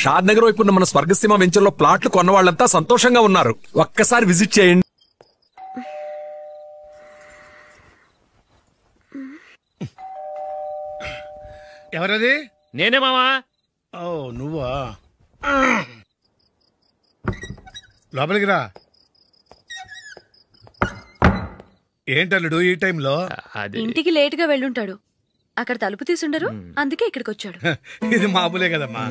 షాద్ నగర్ వైపు ఉన్న మన స్వర్గసీమ వెంచర్లో ప్లాట్లు కొన్న వాళ్ళంతా సంతోషంగా ఉన్నారు. ఒక్కసారి విజిట్ చేయండి. ఎవరది? నేనే మామా. ఓ నువ్వా? లోపలికి రా. ఏంటల్లుడు ఈ టైంలో? ఇంటికి లేట్ గా వెళ్ళుంటాడు. అక్కడ తలుపు తీసుండరు, అందుకే ఇక్కడికి వచ్చాడు. ఇది మామూలే కదమ్మా.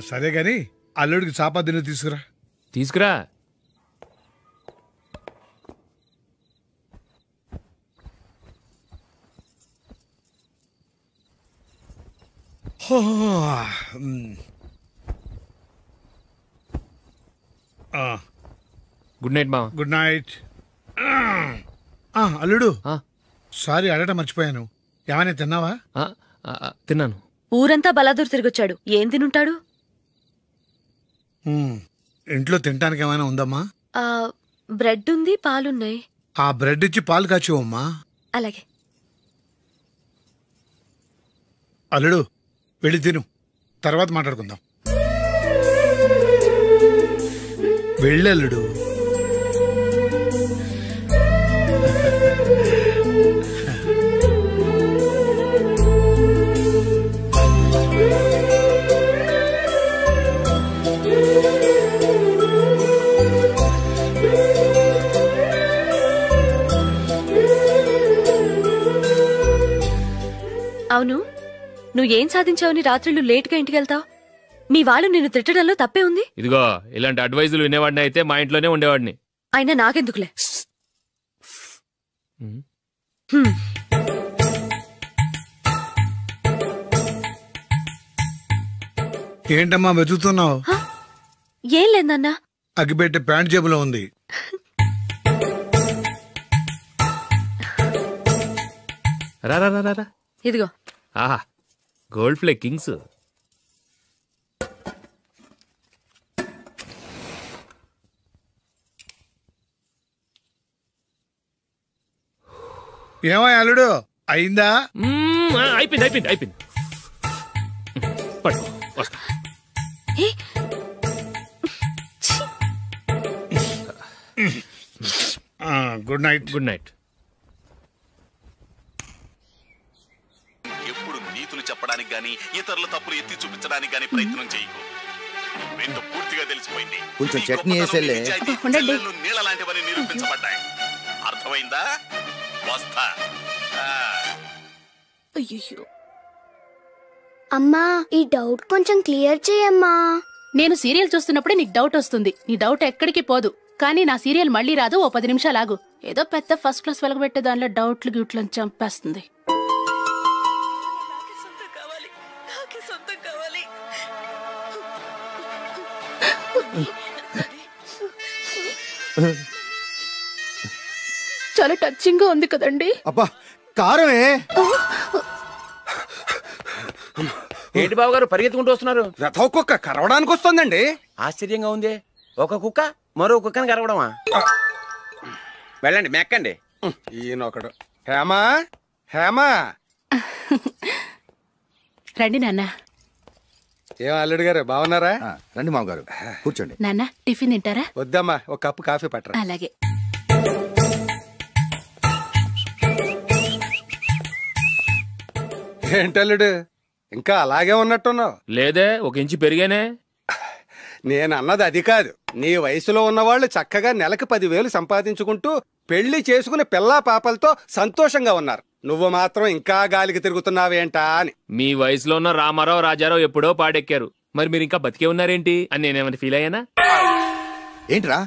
సరే గాని అల్లుడికి చాపాదిని తీసుకురా. తీసుకురా. గుడ్ నైట్ మామ. Good night. అల్లుడు సారీ అడగటం మర్చిపోయాను. ఏమైనా తిన్నావా? తిన్నాను. ఊరంతా బలాదూర్ తిరిగొచ్చాడు, ఏం తినుంటాడు? ఇంట్లో తినటానికి ఏమైనా ఉందమ్మా? బ్రెడ్ ఉంది, పాలున్నాయి. ఆ బ్రెడ్ ఇచ్చి పాలు కాచివమ్మా. అలాగే. అల్లుడు వెళ్ళి తిను, తర్వాత మాట్లాడుకుందాం. వెళ్ళల్లుడు. అవును, నువ్వేం సాధించావని రాత్రులు లేట్గా ఇంటికి వెళ్తావు? మీ వాళ్ళు నిన్ను తిట్టడంలో తప్పే ఉంది? ఇదిగో ఇలాంటి అడ్వైజులు వినేవాడిని అయితే మా ఇంట్లోనే ఉండేవాడిని. అయినా నాకెందుకులే. ఏంటమ్మా వెతుకుతున్నావు? ఏం లేదన్నా. అగ్గిపెట్టే ప్యాంట్ జేబులో ఉంది. రా. ఇదిగో. ఆహా, గోల్డ్ ఫ్లే కింగ్స్. ఏమో అల్లుడు అయిందా? అయిపోయింది. పట్టు, వస్తా. Good night. Good night. ఎప్పుడు నీతులు చెప్పడానికి గాని ఇతరుల తప్పులు ఎత్తి చూపించడానికి గాని ప్రయత్నం చేయకు. రెండు పూర్తిగా తెలిసిపోయింది. కొంచెం చట్నీ వేసేలే. నీళ్ళ లాంటివని నిరూపించబడ్డాయి. అర్థమైందా? వస్తా. అయ్యో అమ్మా, ఈ డౌట్ కొంచెం క్లియర్ చేయమ్మా. నేను సీరియల్ చూస్తున్నప్పుడే నీకు డౌట్ వస్తుంది. నీ డౌట్ ఎక్కడికి పోదు. కానీ నా సీరియల్ మళ్ళీ రాదు. ఓ 10 నిమిషాలు ఆగు. ఏదో పెద్ద ఫస్ట్ క్లాస్ వెలగబెట్టే దానిలో డౌట్లు గ్యూట్లను చంపేస్తుంది. చాలా టచింగ్ గా ఉంది కదండి. అబ్బా కారమే. ఏంటి బాబు గారు పరిగెత్తుకుంటూ వస్తున్నారు? రథ కుక్క కరవడానికి వస్తుందండి. ఆశ్చర్యంగా ఉంది. ఒక కుక్క మరో కుక్కని కరవడమా? వెళ్ళండి, మెక్కండి. ఈయనొకడు. హేమా రండి నాన్న. ఏం అల్లుడు గారు బాగున్నారా? రండి మామగారు, కూర్చోండి. నాన్న టిఫిన్ తింటారా? వద్దమ్మా, ఒక కప్పు కాఫీ పట్టరా. అలాగే. ఏంటల్లుడు ఇంకా అలాగే ఉన్నట్టున్నావు? లేదే, 1 ఇంచు పెరిగానే. నేను అన్నది అది కాదు. నీ వయసులో ఉన్నవాళ్ళు చక్కగా నెలకు 10,000 సంపాదించుకుంటూ పెళ్లి చేసుకుని పిల్లా పాపలతో సంతోషంగా ఉన్నారు. నువ్వు మాత్రం ఇంకా గాలికి తిరుగుతున్నావేంటా అని. మీ వయసులో ఉన్న రామారావు రాజారావు ఎప్పుడో పాడెక్కారు. మరి మీరు ఇంకా బతికే ఉన్నారేంటి అని నేనేమైనా ఫీల్ అయ్యానా? ఏంట్రా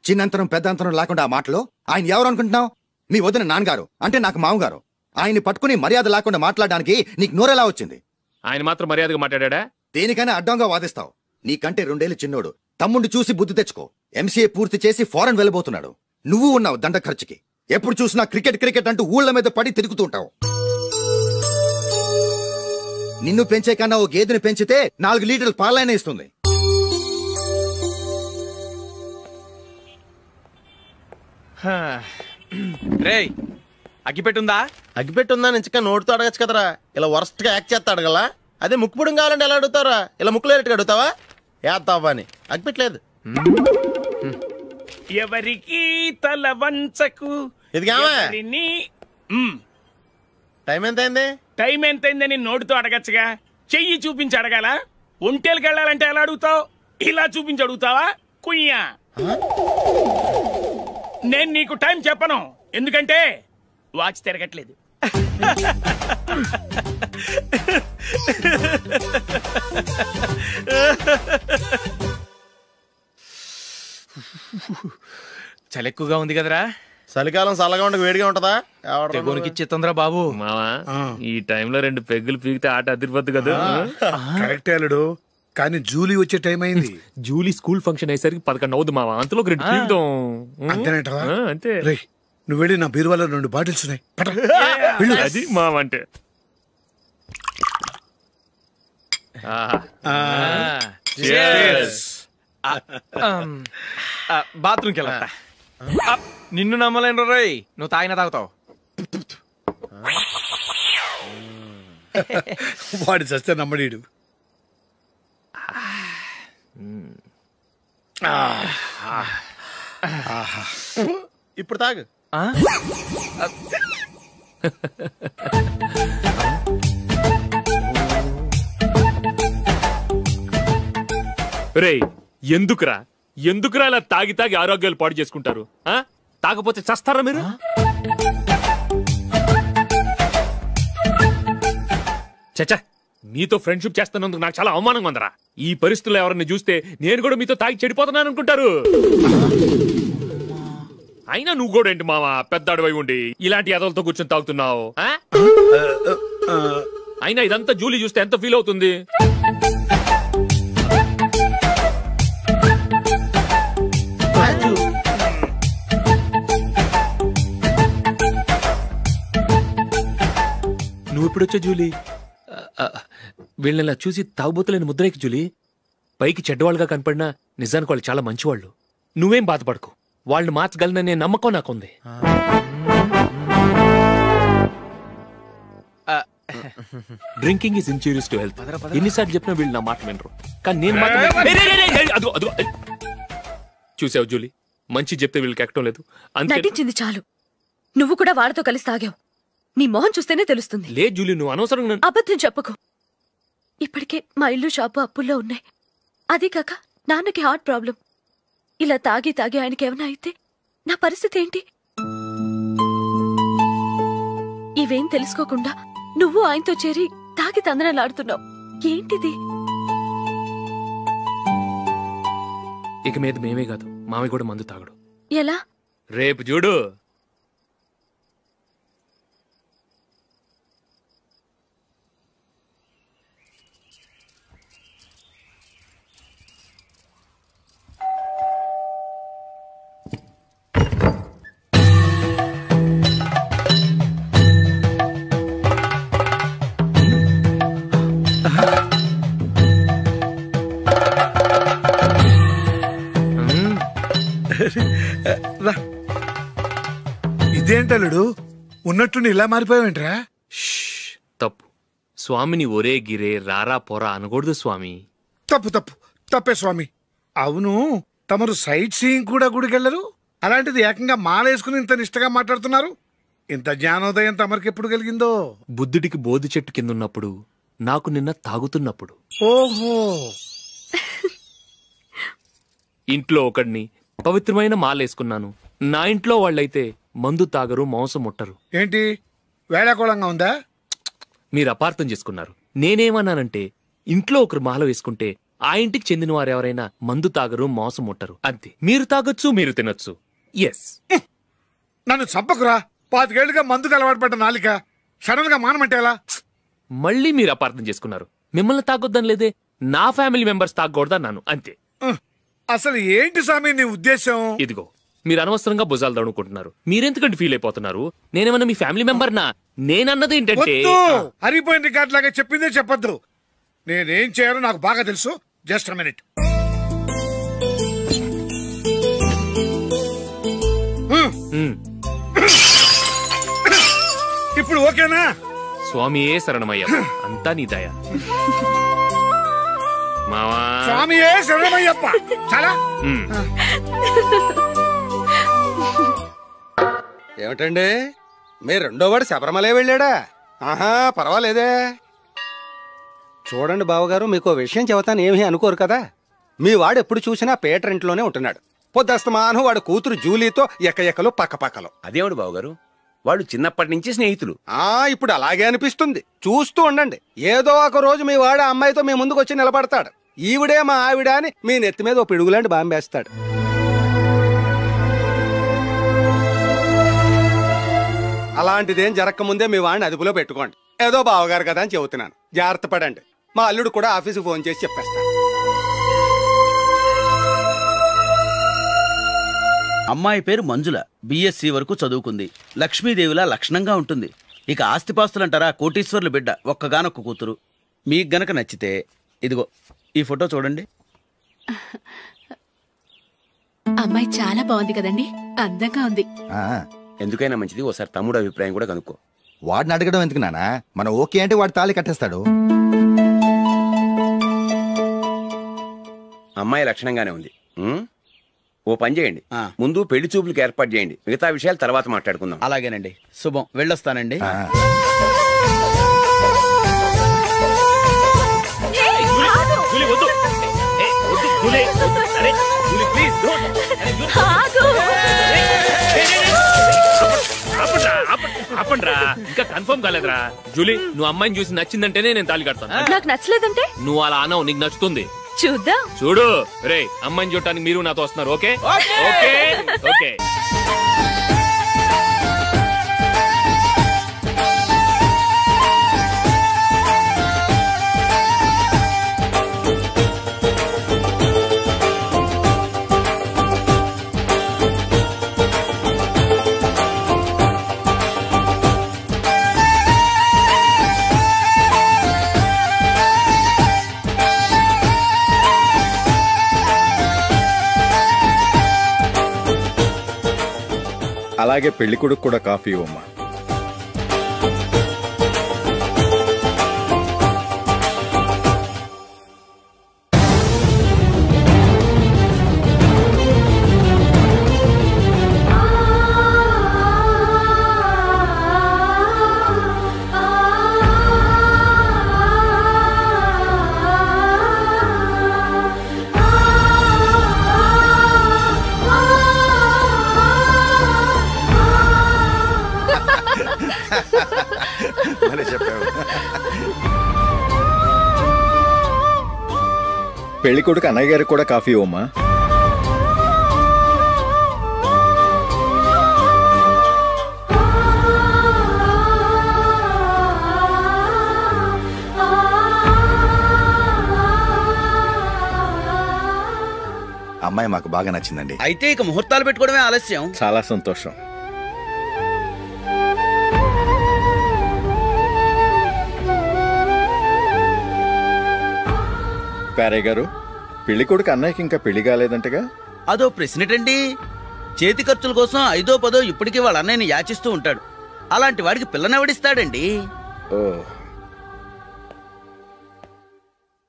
చిన్నంతరం పెద్దంతరం లేకుండా ఆ మాటలో? ఆయన ఎవరు అనుకుంటున్నావు? మీ వదిన నాన్నగారు, అంటే నాకు మామగారు. ఆయన్ని పట్టుకుని మర్యాద లేకుండా మాట్లాడడానికి నీకు నోరెలా వచ్చింది? ఆయన మాత్రం మర్యాదగా మాట్లాడా? దేనికైనా అడ్డంగా వాదిస్తావు. నీకంటే 2 ఏళ్లు చిన్నోడు. తమ్ముండి చూసి బుద్ధి తెచ్చుకో. ఎంసీఏ పూర్తి చేసి ఫారెన్ వెళ్ళబోతున్నాడు. నువ్వు ఉన్నావు దండ ఖర్చుకి. ఎప్పుడు చూసినా క్రికెట్ అంటూ ఊళ్ళ మీద పడి తిరుగుతుంటావు. నిన్ను పెంచే కన్నా ఓ గేదెని పెంచితే 4 లీటర్లు పాలైనా ఇస్తుంది. రేయ్, అగ్గిపెట్టుందా? అగ్గిపెట్టుందా నుంచి నోటితో అడగచ్చు కదరా. ఇలా వరస్ట్ గా యాక్ట్ చేస్తా అడగలా? అదే ముక్కుపుడం కావాలంటే ఎలా అడుగుతారా? ఇలా ముక్కులేటట్టు అడుగుతావా? ఏత్తావా అని అగ్గిపెట్టలేదు. ఎవరికి తల వంచకు. ఇది టైం ఎంత అయింది? టైం ఎంతైందని నోటితో అడగచ్చుగా, చెయ్యి చూపించి అడగాల? ఒంటేలకు వెళ్ళాలంటే ఎలా అడుగుతావు? ఇలా చూపించి అడుగుతావా? కుయ్యా, నేను నీకు టైం చెప్పను, ఎందుకంటే వాచ్ తిరగట్లేదు. చలి ఎక్కువగా ఉంది కదరా? చలికాలం చల్లగా ఉండక వేడిగా ఉంటదా? తెగోనికి చిత్తంద్రా బాబు. మావా ఈ టైంలో 2 పెగ్గులు పీకితే ఆట అదిరిపోద్దు కదా. కరెక్టే అల్లుడు, కానీ జూలీ వచ్చే టైం అయింది. జూలీ స్కూల్ ఫంక్షన్ అయ్యేసరికి 11 అవుద్ది మావా, అంతలో 2 పీకుతాం. అంతేనేటవా? అంతే. రేయ్, నువ్వు వెళ్ళి నా బీరువాలో 2 బాటిల్స్ ఉన్నాయి, అది మావా అంటే. బాత్రూమ్కి వెళ్ళా. నిన్ను నమ్మలేను రోయ్, నువ్వు తాగినా తాగుతావు. వాడి చస్తే నమ్మడీడు. ఇప్పుడు తాగు. రేయ్, ఎందుకురా ఇలా తాగి తాగి ఆరోగ్యాలు పాడు చేసుకుంటారు? తాగపోతే చస్తారా మీరు? చచ్చా, మీతో ఫ్రెండ్షిప్ చేస్తున్నందుకు నాకు చాలా అవమానంగా ఉందరా. ఈ పరిస్థితుల్లో ఎవరిని చూస్తే నేను కూడా మీతో తాగి చెడిపోతున్నాను అనుకుంటారు. అయినా నువ్వు కూడా ఏంటి మావా, పెద్ద అడవై ఉండి ఇలాంటి ఎదలతో కూర్చొని తాగుతున్నావు? అయినా ఇదంతా జూలీ చూస్తే ఎంత ఫీల్ అవుతుంది? నువ్వు ఇప్పుడొచ్చా జూలీ? వీళ్ళని చూసి తాగుబోతులేని ముద్రేకి జూలీ. పైకి చెడ్డవాళ్ళుగా కనపడినా నిజానికి వాళ్ళు చాలా మంచివాళ్ళు. నువ్వేం బాధపడకు, వాళ్ళని మార్చగలననే నమ్మకం నాకుంది. Drinking is injurious to health. ఎన్నిసార్లు చెప్పినా వీళ్ళు నా మాట వినరు, కానీ నేను మాత్రం. చూసావు జూలీ, మంచి చెప్తే వీళ్ళకి ఎక్కడం లేదు. నటించింది చాలు. నువ్వు కూడా వాళ్ళతో కలిసి తాగావు. నీ మొహం చూస్తేనే తెలుస్తుంది. లే జూలీ, నువ్వు అనవసరంగా అబద్ధం చెప్పకు. ఇప్పటికే మా ఇల్లు షాపు అప్పుల్లో ఉన్నాయి. అదే కాక నాన్నకి హార్ట్ ప్రాబ్లం. ఇలా తాగి తాగి ఆయనకి ఏమైనా అయితే నా పరిస్థితి ఏంటి? ఇవేం తెలుసుకోకుండా నువ్వు ఆయనతో చేరి తాగి తందనలాడుతున్నావు. ఏంటిది? ఇక మీద మేమే కాదు, మావి కూడా మందు తాగడు. ఎలా? రేపు చూడు. ఇదేంటలుడు, ఉన్నట్టుండి ఇలా మారిపోయావేంట్రా? తప్పు స్వామిని ఒరే గిరే రారా పోరా అనకూడదు స్వామి. తప్పే స్వామి. అవును, తమరు సైట్ సీయింగ్ కూడా గుడికెళ్లరు, అలాంటిది ఏకంగా మాలేసుకుని ఇంత నిష్టగా మాట్లాడుతున్నారు. ఇంత జ్ఞానోదయం తమరికి ఎప్పుడు కలిగిందో? బుద్ధుడికి బోధి చెట్టు కింద ఉన్నప్పుడు, నాకు నిన్న తాగుతున్నప్పుడు. ఓహో. ఇంట్లో ఒకడిని పవిత్రమైన మాలేసుకున్నాను. నా ఇంట్లో వాళ్ళైతే మందు తాగరు, మాంసం ముట్టరు. ఏంటి వేళాకోళంగా ఉందా? మీరు అపార్థం చేసుకున్నారు. నేనేమన్నానంటే, ఇంట్లో ఒకరు మాల వేసుకుంటే ఆ ఇంటికి చెందిన వారు ఎవరైనా మందు తాగరు, మాంసం ముట్టరు, అంతే. మీరు తాగొచ్చు, మీరు తినొచ్చు. ఎస్. నన్ను చంపకురా. 5 ఏళ్లుగా మందుకు అలవాటు పడ్డ నాలిక సడన్ గా మానమంటే ఎలా? మళ్ళీ మీరు అపార్థం చేసుకున్నారు. మిమ్మల్ని తాగొద్దని లేదే, నా ఫ్యామిలీ మెంబర్స్ తాగకూడదన్నాను, అంతే. అసలు ఏంటి స్వామి నీ ఉద్దేశం? ఇదిగో, మీరు అనవసరంగా భుజాలు దడుకుంటున్నారు. మీరెందుకంటే ఫీల్ అయిపోతున్నారు? నేనేమన్నా మీ ఫ్యామిలీ మెంబర్ నా? నేనన్నది ఏంటంటే, హరిపోయిన రికార్డ్ లాగా చెప్పిందే చెప్పొద్దు. నేనేం చేయాలో నాకు బాగా తెలుసు. Just minute. ఇప్పుడు ఓకేనా? స్వామియే శరణమయ్యప్ప, అంతా నీ దయ. మావా స్వామియే శరణమయ్యప్ప. చాలా ఏమిటండి మీ రెండో వాడు శబరిమలే వెళ్ళాడా? ఆహా, పర్వాలేదే. చూడండి బావగారు, మీకు విషయం చెబుతాను, ఏమీ అనుకోరు కదా. మీ వాడు ఎప్పుడు చూసినా పేటర్ ఇంట్లోనే ఉంటున్నాడు. పొద్దస్తమానం వాడు కూతురు జూలీతో ఎక్కలు పక్కపక్కలు. అదేమిడు బావగారు, వాళ్ళు చిన్నప్పటి నుంచి స్నేహితులు. ఇప్పుడు అలాగే అనిపిస్తుంది. చూస్తూ ఉండండి, ఏదో ఒక రోజు మీ వాడు అమ్మాయితో మీ ముందుకు వచ్చి నిలబడతాడు. ఈవిడే మా ఆవిడ అని మీ నెత్తి మీద ఓ పిడుగులాంటి బాంబేస్తాడు. అలాంటిదేం జరగకముందే మీ వాడిని అదుపులో పెట్టుకోండి. ఏదో బావగారు కదా అని చెబుతున్నాను, జాగ్రత్త పడండి. మా అల్లుడు కూడా ఆఫీసుకు ఫోన్ చేసి చెప్పేస్తాను. అమ్మాయి పేరు మంజుల, బిఎస్సి వరకు చదువుకుంది. లక్ష్మీదేవిలా లక్షణంగా ఉంటుంది. ఇక ఆస్తిపాస్తులంటారా, కోటీశ్వర్లు బిడ్డ, ఒక్కగానొక్క కూతురు. మీకు గనక నచ్చితే ఇదిగో ఈ ఫోటో చూడండి. అమ్మాయి చాలా బాగుంది కదండి, అందంగా ఉంది. ఎందుకైనా మంచిది ఓసారి తమ్ముడు అభిప్రాయం కూడా కనుక్కో. వాడిని అడగడం ఎందుకు నానా, మనం ఓకే అంటే వాడు తాళి కట్టేస్తాడు. అమ్మాయి లక్షణంగానే ఉంది. ఓ పని చేయండి, ముందు పెళ్లి చూపులకు ఏర్పాటు చేయండి, మిగతా విషయాలు తర్వాత మాట్లాడుకుందాం. అలాగేనండి, శుభం, వెళ్ళొస్తానండి. ఆపండ్రా, ఇంకా కన్ఫర్మ్ కాలేదురా. జూలీ, నువ్వు అమ్మాయిని చూసి నచ్చిందంటేనే నేను తాళి కడతాను. నాకు నచ్చలేదంటే నువ్వు అలా అనవు, నీకు నచ్చుతుంది. చూద్దాం. చూడు రే, అమ్మాయిని చూడటానికి మీరు నాతో వస్తున్నారు. Okay okay okay. అలాగే పెళ్లి కొడుకు కూడా కాఫీ ఇవ్వమ్మా. పెళ్లి కొడుకు అన్నయ్య గారికి కూడా కాఫీ ఇవ్వమ్మా. అమ్మాయి మాకు బాగా నచ్చిందండి. అయితే ఇక ముహూర్తాలు పెట్టుకోవడమే ఆలస్యం. చాలా సంతోషం. పేరయ్య గారు, పెళ్లి కొడుకు అన్నయ్యకి ఇంకా పెళ్లి కాలేదంటగా? అదో ప్రశ్నటండి. చేతి ఖర్చుల కోసం 5ో 10 ఇప్పటికీ వాళ్ళ అన్నయ్యని యాచిస్తూ ఉంటాడు. అలాంటి వాడికి పిల్లనెవడిస్తాడండి?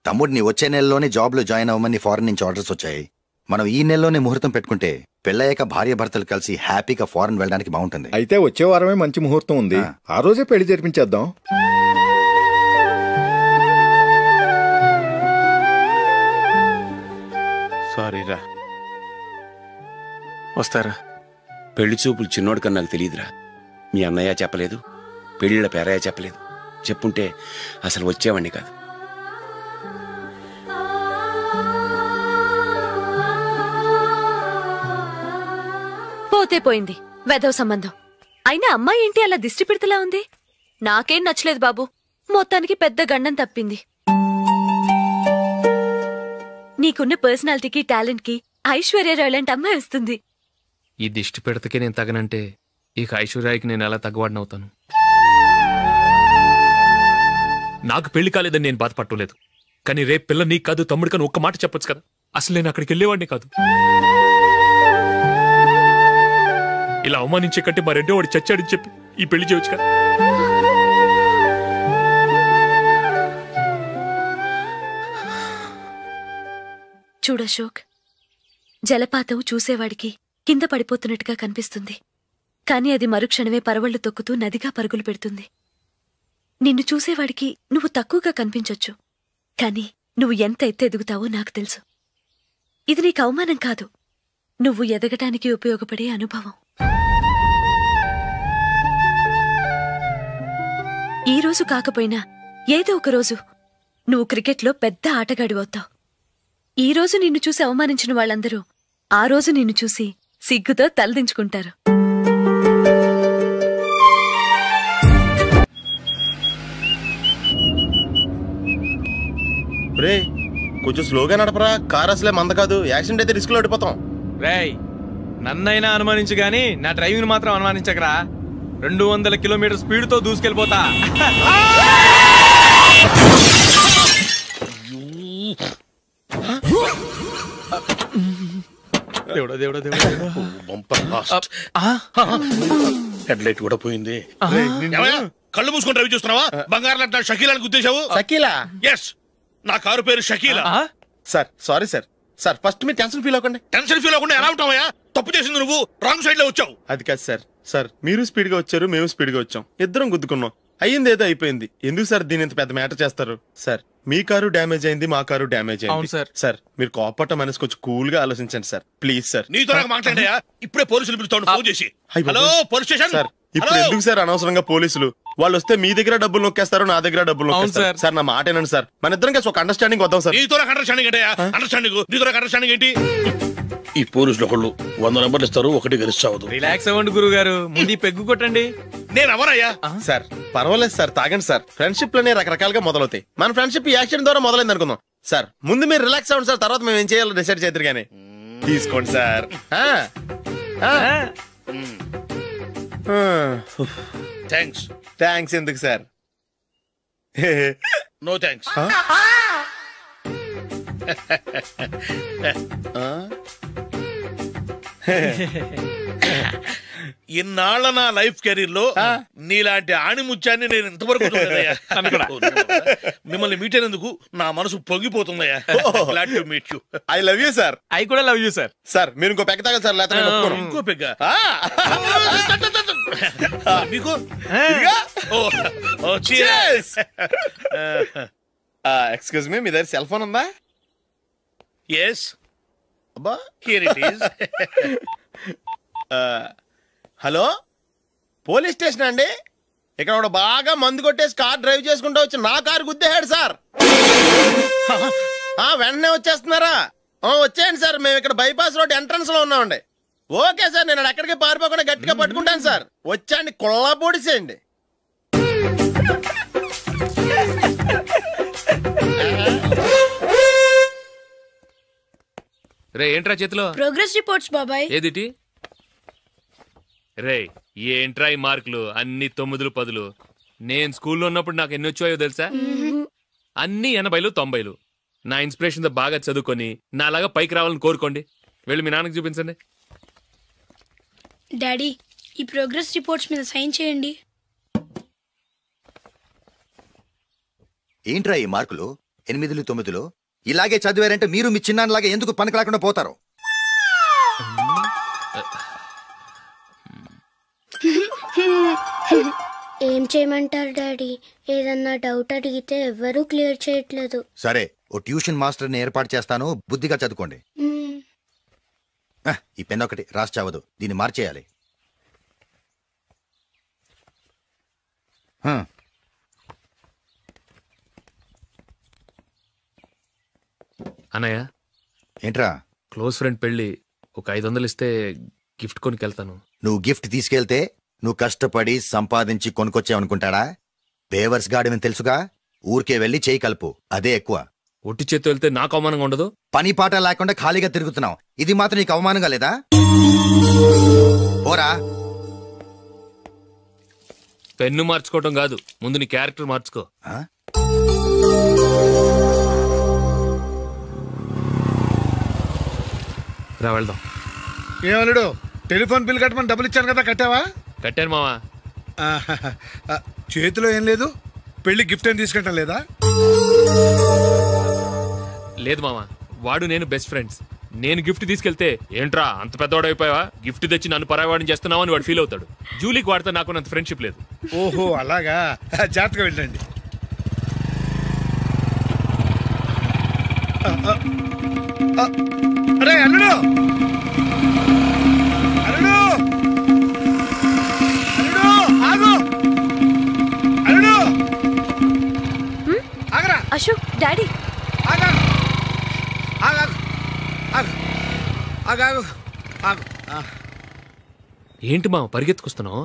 తమ్ముడిని వచ్చే నెలలోనే జాబ్ లో జాయిన్ అవ్వమని ఫారెన్ నుంచి ఆర్డర్స్ వచ్చాయి. మనం ఈ నెలలోనే ముహూర్తం పెట్టుకుంటే పెళ్ళయ్యాక భార్య భర్తలు కలిసి హ్యాపీగా ఫారెన్ వెళ్ళడానికి బాగుంటుంది. అయితే వచ్చే వారమే మంచి ముహూర్తం ఉంది, ఆ రోజే పెళ్లి జరిపించేద్దాం. సారీరా, వస్తారా? పెళ్లి చూపులు చిన్నోడు కన్నా నాకు తెలియదురా. మీ అన్నయ్య చెప్పలేదు, పెళ్లిళ్ళ పేరయ్య చెప్పలేదు. చెప్పుంటే అసలు వచ్చేవాడిని కాదు. పోతే పోయింది వెధవ సంబంధం. అయినా అమ్మాయి ఏంటి అలా దిష్టి పెడతలా ఉంది? నాకేం నచ్చలేదు బాబు. మొత్తానికి పెద్ద గండం తప్పింది. నీకున్న పర్సనాలిటీకి టాలెంట్ కి ఐశ్వర్యరాయ్ లాంటి అమ్మాయి వస్తుంది. ఈ దిష్టి పెడతకే నేను తగనంటే ఇక ఐశ్వర్యాకి నేను ఎలా తగ్గవాడినవుతాను? నాకు పెళ్లి కాలేదని నేను బాధపట్టలేదు, కానీ రేపు పిల్ల నీకు కాదు తమ్ముడు కానీ ఒక్క మాట చెప్పొచ్చు కదా. అసలు నేను అక్కడికి వెళ్ళేవాడిని కాదు. ఇలా అవమానించే కంటే మా రెండో వాడు చచ్చాడని చెప్పి ఈ పెళ్లి చేయొచ్చు కదా. చూడశోక్, జలపాతం చూసేవాడికి కింద పడిపోతున్నట్టుగా కనిపిస్తుంది. కాని అది మరుక్షణమే పరవళ్లు తొక్కుతూ నదిగా పరుగులు పెడుతుంది. నిన్ను చూసేవాడికి నువ్వు తక్కువగా కనిపించొచ్చు, కాని నువ్వు ఎంత ఎత్తు ఎదుగుతావో నాకు తెలుసు. ఇది నీకు అవమానం కాదు, నువ్వు ఎదగటానికి ఉపయోగపడే అనుభవం. ఈ రోజు కాకపోయినా ఏదో ఒక రోజు నువ్వు క్రికెట్లో పెద్ద ఆటగాడివవుతావు. ఈ రోజు నిన్ను చూసి అవమానించిన వాళ్ళందరూ ఆ రోజు నిన్ను చూసి సిగ్గుతో తలదించుకుంటారు. రే కొంచెం స్లోగా నడపరా, కార్ అసలే మంద కాదు, యాక్సిడెంట్ అయితే రిస్క్ లో ఓడిపోతాం. రేయ్ నన్నైనా అనుమానించు గాని నా డ్రైవింగ్ మాత్రం అనుమానించకరా. 200 కిలోమీటర్ స్పీడ్ తో దూసుకెళ్ళిపోతా. దేవుడా దేవుడా దేవుడా, హెడ్ లైట్ కూడా పోయింది. కళ్ళు మూసుకొని రవి చూస్తున్నావా? బంగారం అంటే షకీలాని గుర్తించావు? షకీలా? ఎస్, నా కారు పేరు Shakeela. Sir sorry sir. Sir first మీరు టెన్షన్ ఫీల్ అవ్వకండి. టెన్షన్ ఫీల్ అవ్వకుండా ఎలా ఉంటావయ్యా? తప్పు చేసింది నువ్వు, రాంగ్ సైడ్ లో వచ్చావు. అది కాదు సార్. సార్ మీరు స్పీడ్ గా వచ్చారు, మేము స్పీడ్ గా వచ్చాం, ఇద్దరం గుద్దుకున్నాం. అయ్యింది ఏదో అయిపోయింది. ఎందుకు సార్ దీని ఇంత పెద్ద మ్యాటర్ చేస్తారు? సార్ మీ కారు డ్యామేజ్ అయింది, మా కారు డ్యామేజ్ అయింది. సార్ మీరు కోపట్ట మనసు కొంచెం కూల్ గా ఆలోచించండి సార్, ప్లీజ్ సార్. నీతో నాకు మాట్లాడాయా? ఇప్పుడే పోలీసులు పిలుస్తాను, ఫోన్ చేసి. Hello police station. సార్ ఇప్పుడు ఎందుకు సార్ అనవసరంగా పోలీసులు? వాళ్ళు వస్తే మీ దగ్గర డబ్బులు నొక్కేస్తారు, నా దగ్గర డబ్బులు నొక్కేస్తారు. సార్ నా మాట ఏనండి సార్, మన ఇద్దరం కలిసి ఒక అండర్స్టాండింగ్ వద్దాం సార్. నీతో నాకు అండర్స్టాండింగ్ ఏంటయ్యా? అండర్స్టాండింగ్ నీతో నాకు అండర్స్టాండింగ్ ఏంటి? ఈ పోలీసులు ఒకళ్ళు 100 నెంబర్లు ఇస్తారు, ఒకటి గెలుస్తావు. రిలాక్స్ అవ్వండి గురువు గారు, ముందు పెగ్గు కొట్టండి. నేను ఎవరయ్యా? సార్ పర్వాలేదు సార్, తాగండి సార్. ఫ్రెండ్షిప్ లోనే రకరకాలుగా మొదలవుతాయి. మన ఫ్రెండ్షిప్ యాక్సిడెంట్ ద్వారా మొదలైంది అనుకుందాం. సార్ ముందు మీరు రిలాక్స్ అవ్వండి సార్, తర్వాత మేము ఏం చేయాలో డిసైడ్ చేద్దరు కానీ. తీసుకోండి సార్. థ్యాంక్స్. థ్యాంక్స్ ఎందుకు సార్? No thanks. ఇన్నాళ్ళ నా లైఫ్ కెరీర్ లో నీలాంటి ఆణిముత్యాన్ని నేను ఇంతవరకు చూడలేదయ్యా. మిమ్మల్ని మీట్ అయినందుకు నా మనసు పొంగిపోతుందయ్యా. Glad to meet you. I love you sir. I కూడా లవ్ యూ సార్. సార్ మీరు ఇంకో పెగ్గ తాగండి సార్, లేకపోతే ఇంకో పెగ్గ మీకు. ఎక్స్క్యూజ్ మీ, మీ దగ్గర సెల్ ఫోన్ ఉందా? ఎస్. అబ్బా here it is. Hello police station అండి. ఇక్కడ ఒకడు బాగా మందు కొట్టేసి కార్ డ్రైవ్ చేసుకుంటూ వచ్చి నా కారు గుద్దేశాడు సార్. వెంటనే వచ్చేస్తున్నారా? వచ్చేయండి సార్, మేము ఇక్కడ బైపాస్ రోడ్ ఎంట్రన్స్ లో ఉన్నామండి. ఓకే సార్, నేను ఎక్కడికి పారిపోకుండా గట్టిగా పట్టుకుంటాను సార్. వచ్చాండి కుళ్ళా పొడిసేయండి. రే ఏంట్రా చేతిలో? ప్రోగ్రెస్ రిపోర్ట్స్ బాబాయ్. ఏదిటి? రే ఏంట్రా ఈ మార్కులు అన్ని 9లు 10లు? నేను స్కూల్లో ఉన్నప్పుడు నాకు ఎన్ని వచ్చాయో తెలుసా? అన్ని 80లు 90లు. నా ఇన్స్పిరేషన్ తో బాగా చదువుకొని నాలాగా పైకి రావాలని కోరుకోండి. వెళ్ళి మీ నాన్నకి చూపించండి. డాడీ ఈ ప్రోగ్రెస్ రిపోర్ట్స్ మీద సైన్ చేయండి. ఏంట్రా ఈ మార్కులు 8లు 9లు? ఇలాగే చదివారంటే మీరు మీ చిన్నాన్నలాగా ఎందుకు పనికి రాకుండా పోతారు? ఏం చేయమంటారు డాడీ? ఏదన్నా డౌట్ అడిగితే ఎవ్వరూ క్లియర్ చేయట్లేదు. సరే ఓ ట్యూషన్ మాస్టర్ని ఏర్పాటు చేస్తాను, బుద్ధిగా చదువుకోండి. ఈ పెన్ ఒకటి రాసి చావదు, దీన్ని మార్చేయాలి. అన్నయ్య ఏంట్రా? క్లోజ్ ఫ్రెండ్ పెళ్లి, ఒక 500 ఇస్తే గిఫ్ట్ కొనుకెళ్తాను. నువ్వు గిఫ్ట్ తీసుకెళ్తే నువ్వు కష్టపడి సంపాదించి కొనుక్కొచ్చావనుకుంటాడా? పేవర్స్ గాడివని తెలుసుగా, ఊరికే వెళ్ళి చేయి కలుపు, అదే ఎక్కువ. ఒట్టి చేత్తో వెళ్తే నాకు అవమానంగా ఉండదు? పని పాట లేకుండా ఖాళీగా తిరుగుతున్నావు, ఇది మాత్రం నీకు అవమానంగా లేదా? పోరా. పెన్ను మార్చుకోవటం కాదు, ముందు నీ క్యారెక్టర్ మార్చుకో. రా వెళ్దాం. ఏమలుడు, టెలిఫోన్ బిల్ కట్టమని డబ్బులు ఇచ్చాను కదా, కట్టావా? కట్టాను మావా. చేతిలో ఏం లేదు, పెళ్లి గిఫ్ట్ ఏం తీసుకుంటాం లేదా? లేదు మావా, వాడు నేను బెస్ట్ ఫ్రెండ్స్. నేను గిఫ్ట్ తీసుకెళ్తే ఏంట్రా అంత పెద్దవాడైపోయావా, గిఫ్ట్ తెచ్చి నన్ను పరాయవాడిని చేస్తున్నావు అని వాడు ఫీల్ అవుతాడు. జూలీకి వాడితే నాకు అంత ఫ్రెండ్షిప్ లేదు. ఓహో అలాగా, జాగ్రత్తగా వెళ్ళండి. అరే అల్లుడు, అల్లుడు, అల్లుడు, ఆగు, అల్లుడు, ఆగరా. అశోక్, డాడీ, ఆగు, ఆగు, ఆగు, ఆగు, ఆగు. ఏంటి మా పరిగెత్తుకొస్తున్నావు?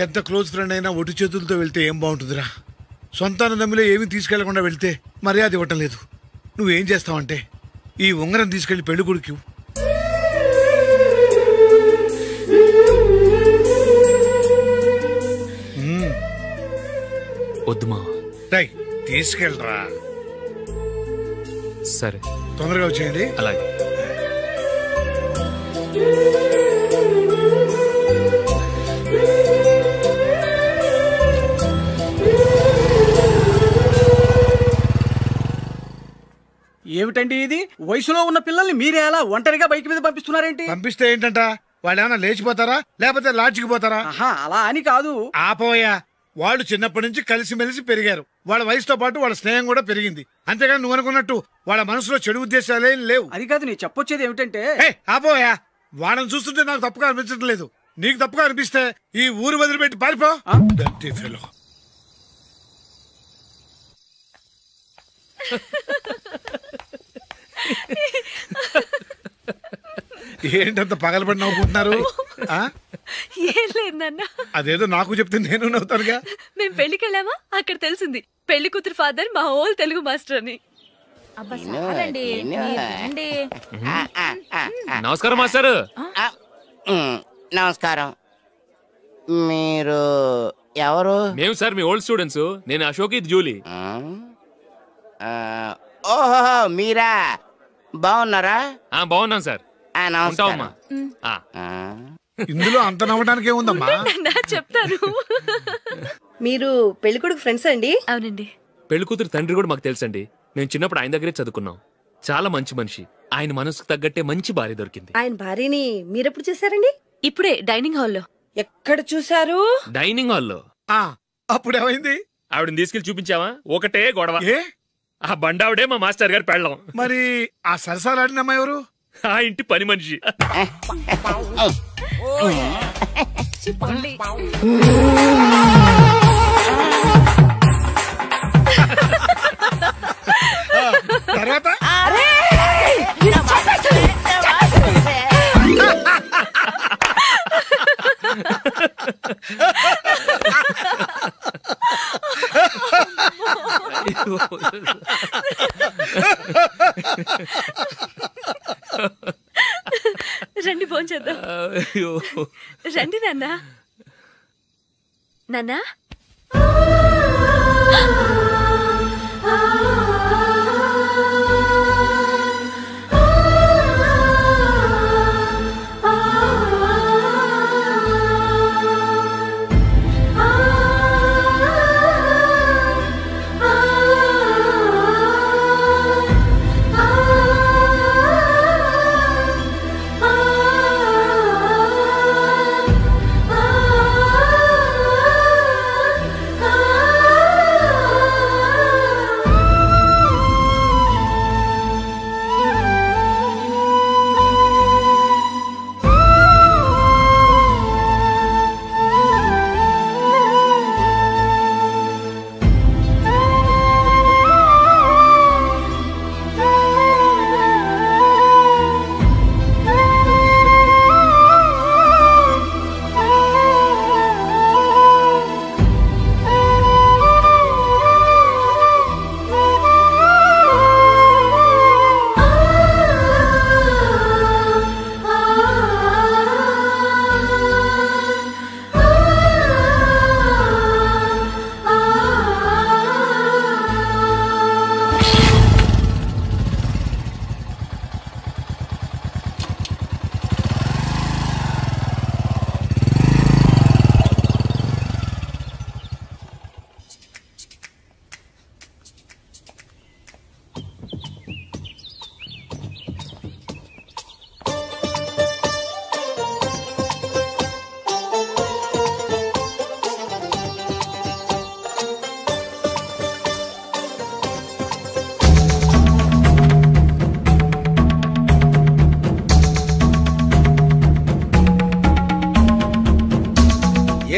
ఎంత క్లోజ్ ఫ్రెండ్ అయినా ఒటి చేతులతో వెళ్తే ఏం బాగుంటుందిరా. సొంతాన నమ్మిలో ఏమీ తీసుకెళ్లకుండా వెళ్తే మర్యాద ఇవ్వటం లేదు. నువ్వేం చేస్తావంటే ఈ ఉంగరం తీసుకెళ్లి పెళ్లి కొడుకు. వద్దు మా. రై తీసుకెళ్ళరా. సరే తొందరగా వచ్చేయండి. అలాగే. ఏమిటండి ఇది? వయసులో ఉన్న పిల్లల్ని మీరే అలా ఒంటరిగా బైక్ మీద పంపిస్తున్నారేంటి? పంపిస్తే ఏంటంట, వాళ్ళు ఏమైనా లేచిపోతారా లేకపోతే లాడ్జికి పోతారా? అలా అని కాదు. ఆపోయా, వాళ్ళు చిన్నప్పటి నుంచి కలిసిమెలిసి పెరిగారు. వాళ్ళ వయసుతో పాటు వాళ్ళ స్నేహం కూడా పెరిగింది. అంతేగాని నువ్వు అనుకున్నట్టు వాళ్ళ మనసులో చెడు ఉద్దేశాలేం లేవు. అది కాదు, నేను చెప్పొచ్చేది ఏమిటంటే, ఆపోయా, వాళ్ళని చూస్తుంటే నాకు తప్పుగా అనిపించడం లేదు. నీకు తప్పుగా అనిపిస్తే ఈ ఊరు వదిలిపెట్టి పారిపో. ఏంటంత పగలబడి నవ్వుకుంటున్నారు? ఏం లేదు నాన్న. అదేదో నాకు చెప్తే నేను నవ్వుతానుగా. మేము పెళ్లికి వెళ్ళామా, అక్కడ తెలిసింది పెళ్లి కూతురు ఫాదర్ మా హోల్ తెలుగు మాస్టర్ అని. నమస్కారం మాస్టర్. నమస్కారం. మీరు ఎవరు? మేము సార్ మీ ఓల్డ్ స్టూడెంట్స్. నేను అశోక్, ఇది జూలీ. ఓహో మీరా, బాగున్నారా? బాగున్నాను సార్. నమస్కారం. ఇందులో అంత నవ్వడానికి ఏముందమ్మా? చెప్తారు. మీరు పెళ్లికొడుకు ఫ్రెండ్స్ అండి? అవునండి. పెళ్లి కూతురు తండ్రి కూడా మాకు తెలుసండి. మేము చిన్నప్పుడు ఆయన దగ్గరే చదువుకున్నాం. చాలా మంచి మనిషి. ఆయన మనసుకు తగ్గట్టే మంచి భార్య దొరికింది. ఆయన భార్యని మీరెప్పుడు చూసారండి? ఇప్పుడే డైనింగ్ హాల్లో. ఎక్కడ చూసారు? డైనింగ్ హాల్లో. అప్పుడు ఏమైంది? ఆవిడని తీసుకెళ్లి చూపించావా? ఒకటే గొడవ. ఆ బండావిడే మా మాస్టర్ గారు పెళ్ళం. మరి ఆ సరసాలాడినమ్మా ఎవరు? ఆ ఇంటి పని మనిషి. తర్వాత రండి భోంచేద్దాం. రండి నాన్న. నాన్నా,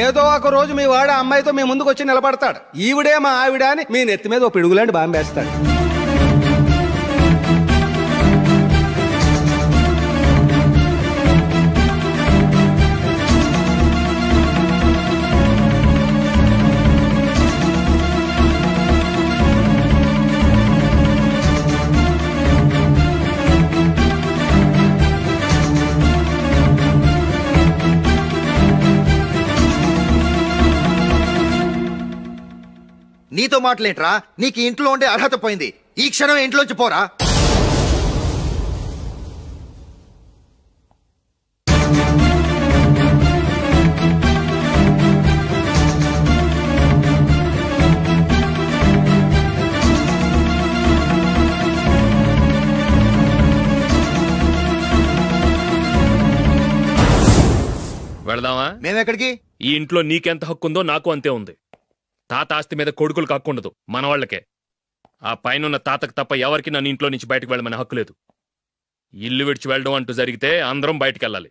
ఏదో ఒక రోజు మీ వాడు ఆ అమ్మాయితో మీ ముందుకు వచ్చి నిలబడతాడు. ఈవిడే మా ఆవిడ అని మీ నెత్తి మీద ఓ పిడుగులాంటి బాంబేస్తాడు. నీతో మాటలేంట్రా? నీకు ఇంట్లో ఉండే అర్హత పోయింది. ఈ క్షణం ఇంట్లోంచి పోరా. వెళదామా? మేమెక్కడికి? ఈ ఇంట్లో నీకెంత హక్కు ఉందో నాకు అంతే ఉంది. తాత ఆస్తి మీద కొడుకులకు హక్కు ఉండదు, మన వాళ్లకే. ఆ పైన తాతకు తప్ప ఎవరికి నన్ను ఇంట్లో నుంచి బయటకు వెళ్ళమని హక్కు లేదు. ఇల్లు విడిచి వెళ్ళడం అంటూ జరిగితే అందరం బయటికి వెళ్ళాలి.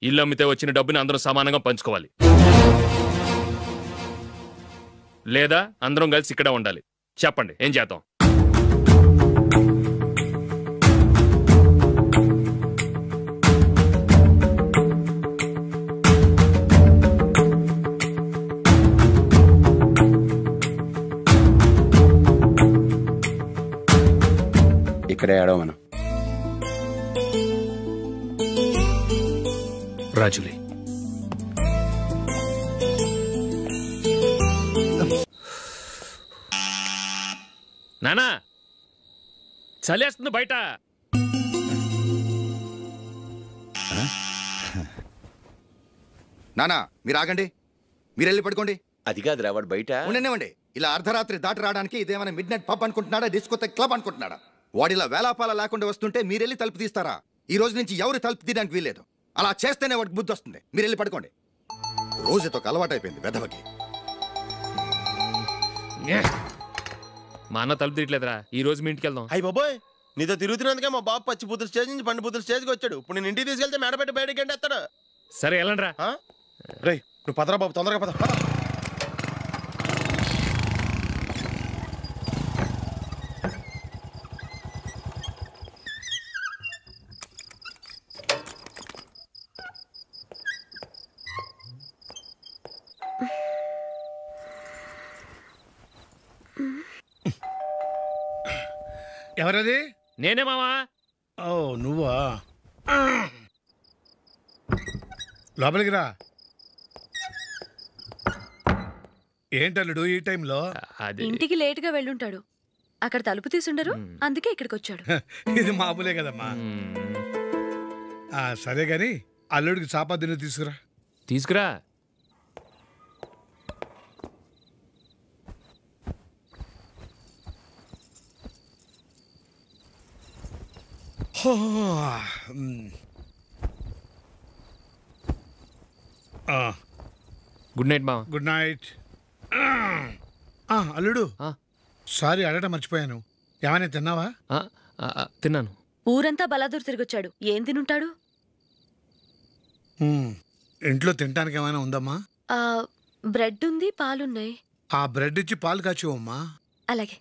ఇల్లు అమ్మితే వచ్చిన డబ్బుని అందరం సమానంగా పంచుకోవాలి. లేదా అందరం కలిసి ఇక్కడే ఉండాలి. చెప్పండి, ఏం చేద్దాం? ఇక్కడే ఆడమను. రాజులే, నానా చలేస్తుంది బయట. నానా మీరు ఆగండి, మీరు వెళ్ళి పడుకోండి. అది కాదురా, వాడు బయట ఉండనివ్వండి. ఇలా అర్ధరాత్రి దాటి రావడానికి ఇదేమైనా మిడ్ నైట్ పబ్ అనుకుంటున్నాడా, డిస్కోతే క్లబ్ అనుకుంటున్నాడా? వాడిలా వేలాపాల లేకుండా వస్తుంటే మీరెళ్ళి తలుపు తీస్తారా? ఈ రోజు నుంచి ఎవరు తలుపు తీయడానికి వీల్లేదు. అలా చేస్తేనే వాడికి బుద్ధి వస్తుంది. మీరు వెళ్ళి పడుకోండి. రోజుతో అలవాటు అయిపోయింది వెధవకి. మా అన్న తలుపు తీయట్లేదురా. ఈ రోజు మీ ఇంటికి వెళ్దాం. అయ్యి బాబోయ్, నీతో తిరుగుతున్నందుకే మా బాబు పచ్చి బుద్ధుల స్టేజ్ నుంచి పండు బుద్ధుల స్టేజ్కి వచ్చాడు. ఇప్పుడు నేను ఇంటికి తీసుకెళ్తే మేడపెట్టి బయటకి ఎండేస్తాడు. సరే వెళ్ళండి రా. రేయ్ నువ్వు పదరా బాబు, తొందరగా పద. ఎవరది? నేనే మావా. ఓ నువ్వా? లోపలికి రా. ఏంటల్లుడు ఈ టైంలో? ఇంటికి లేటుగా వెళ్ళుంటాడు. అక్కడ తలుపు తీసుండరు, అందుకే ఇక్కడికి వచ్చాడు. ఇది మామూలే కదమ్మా. సరే గాని అల్లుడికి చాపాదిని తీసుకురా. తీసుకురా. గుడ్ నైట్ మావా. Good night. అల్లుడు, సారీ అడగడం మర్చిపోయాను. ఏమైనా తిన్నావా? తిన్నాను. ఊరంతా బలాదూర్ తిరిగొచ్చాడు, ఏం తినుంటాడు? ఇంట్లో తినడానికి ఏమైనా ఉందమ్మా? బ్రెడ్ ఉంది, పాలున్నాయి. ఆ బ్రెడ్ ఇచ్చి పాలు కాచివమ్మా. అలాగే.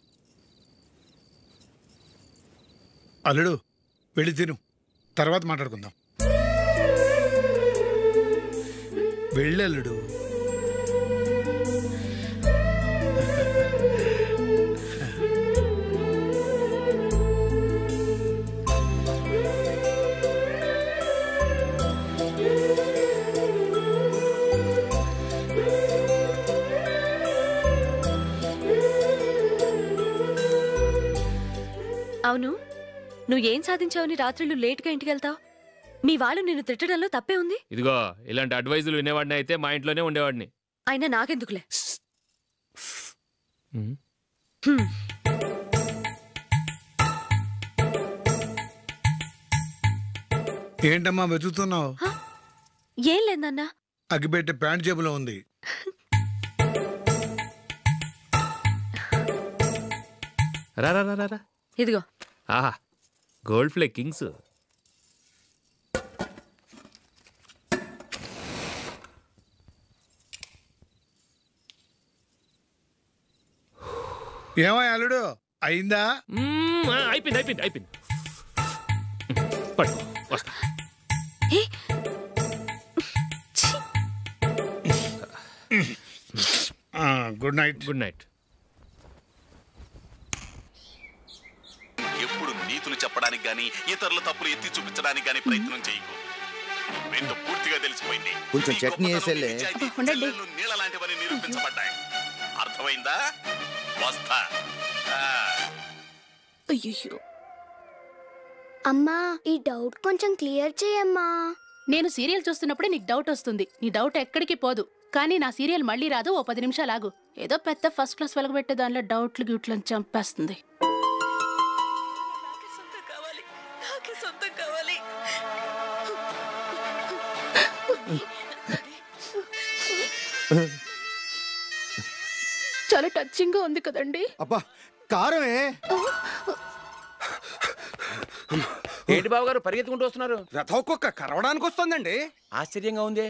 అల్లుడు వెళ్ళి తిను, తర్వాత మాట్లాడుకుందాం. వెళ్ళల్లుడు. అవును, నువ్వేం సాధించావని రాత్రులు లేట్గా ఇంటికి వెళ్తావు? మీ వాళ్ళు నిన్ను తిట్టడంలో తప్పే ఉంది? ఇదిగో ఇలాంటి అడ్వైజులు వినేవాడిని అయితే మా ఇంట్లోనే ఉండేవాడిని. అయినా నాకెందుకులే. ఏంటమ్మా వెతుకుతున్నావు? ఏం లేదన్నా. అగ్గిపెట్టే ప్యాంట్ జేబులో ఉంది. రా. ఇదిగో. ఆహా, గోల్డ్ ఫ్లే కింగ్స్. ఏమో అల్లుడు అయిందా? అయిపోయింది అయిపోయింది అయిపోయింది. పడు వస్తా. Good night. Good night. ఎప్పుడు నీతులు చెప్పడానికి గాని ఇతరుల తప్పులు ఎత్తి చూపించడానికి గాని ప్రయత్నం చేయకు. ఏంటో పూర్తిగా తెలిసిపోయింది. కొంచెం చట్నీ వేసేలే. నీళ్ళ లాంటివని నిరూపించబడ్డాయి. అర్థమైందా? వస్తా. అయ్యో అమ్మా ఈ డౌట్ కొంచెం క్లియర్ చేయమ్మా. నేను సీరియల్ చూస్తున్నప్పుడే నీకు డౌట్ వస్తుంది. నీ డౌట్ ఎక్కడికి పోదు. కానీ నా సీరియల్ మళ్ళీ రాదు. ఓ 10 నిమిషాలు ఆగు. ఏదో పెద్ద ఫస్ట్ క్లాస్ వెలగబెట్టే దానిలో డౌట్లు గ్యూట్లను చంపేస్తుంది. చాలా టచింగ్ గా ఉంది కదండి. అబ్బా కారమే. ఏంటి బాబు గారు పరిగెత్తుకుంటూ వస్తున్నారు? రథ కుక్క కరవడానికి వస్తుందండి. ఆశ్చర్యంగా ఉంది.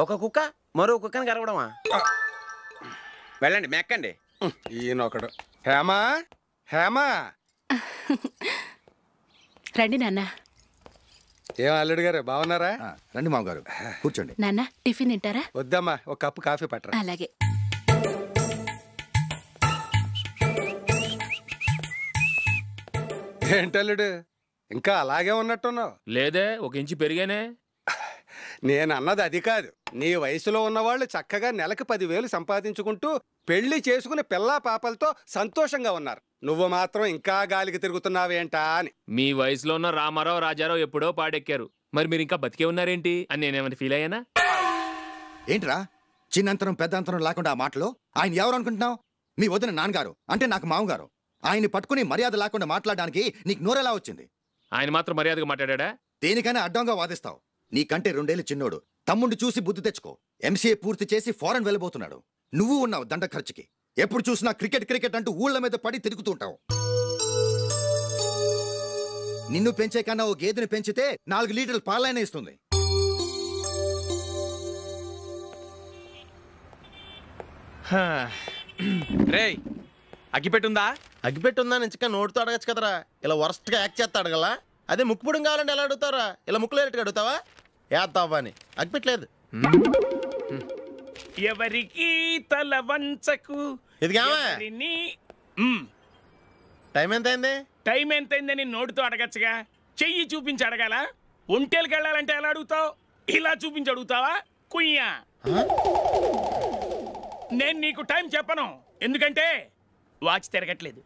ఒక కుక్క మరో కుక్కని కరవడమా? వెళ్ళండి మెక్కండి. ఈయనొకడు. హేమా హేమా రండి నాన్న. ఏం అల్లుడు గారు బాగున్నారా? రండి మామగారు కూర్చోండి. నాన్న టిఫిన్ తింటారా? వద్దమ్మా ఒక కప్పు కాఫీ పట్టరా. అలాగే. ఏంటల్లుడు ఇంకా అలాగే ఉన్నట్టున్నావు? లేదే, ఒక ఇంచు పెరిగానే. నేను అన్నది అది కాదు. నీ వయసులో ఉన్నవాళ్ళు చక్కగా నెలకు 10,000 సంపాదించుకుంటూ పెళ్లి చేసుకుని పిల్లా పాపలతో సంతోషంగా ఉన్నారు. నువ్వు మాత్రం ఇంకా గాలికి తిరుగుతున్నావేంటా అని. మీ వయసులో ఉన్న రామారావు రాజారావు ఎప్పుడో పాడెక్కారు. మరి మీరు ఇంకా బతికే ఉన్నారేంటి అని నేనేమైనా ఫీల్ అయ్యానా? ఏంట్రా చిన్నంతరం పెద్దంతరం లేకుండా ఆ మాటలో? ఆయన ఎవరు అనుకుంటున్నావు? మీ వదిన నాన్నగారు అంటే నాకు మామగారు. ఆయన్ని పట్టుకుని మర్యాద లేకుండా మాట్లాడడానికి నీకు నోరెలా వచ్చింది? ఆయన మాత్రం మర్యాదగా మాట్లాడా? దేనికైనా అడ్డంగా వాదిస్తావు. నీకంటే 2 ఏళ్ళు చిన్నోడు. తమ్ముడు చూసి బుద్ధి తెచ్చుకో. ఎంసీఏ పూర్తి చేసి ఫారెన్ వెళ్ళబోతున్నాడు. నువ్వు ఉన్నావు దండ ఖర్చుకి. ఎప్పుడు చూసినా క్రికెట్ క్రికెట్ అంటూ ఊళ్ళ మీద పడి తిరుగుతుంటావు. నిన్ను పెంచే కన్నా ఓ గేదెని పెంచితే 4 లీటర్లు పాలైనా ఇస్తుంది. రేయ్ అగ్గిపెట్టుందా? అగ్గిపెట్టుందా నుంచి నోటితో అడగచ్చు కదరా. ఇలా వరస్ట్ గా యాక్ట్ చేస్తా అడగలా? అదే ముక్కుపుడం కావాలంటే ఎలా అడుగుతారా? ఇలా ముక్కులేటట్టుగా అడుగుతావా? ఏత్తావా అని అగ్గిపెట్టలేదు. ఎవరికి తల వంచకు. ఇది టైం ఎంత అయింది? టైం ఎంతైందని నోటితో అడగచ్చుగా. చెయ్యి చూపించి అడగాల? ఒంటేలకు వెళ్ళాలంటే ఎలా అడుగుతావు? ఇలా చూపించి అడుగుతావా? కుయ్యా. నేను నీకు టైం చెప్పను, ఎందుకంటే వాచ్ తిరగట్లేదు.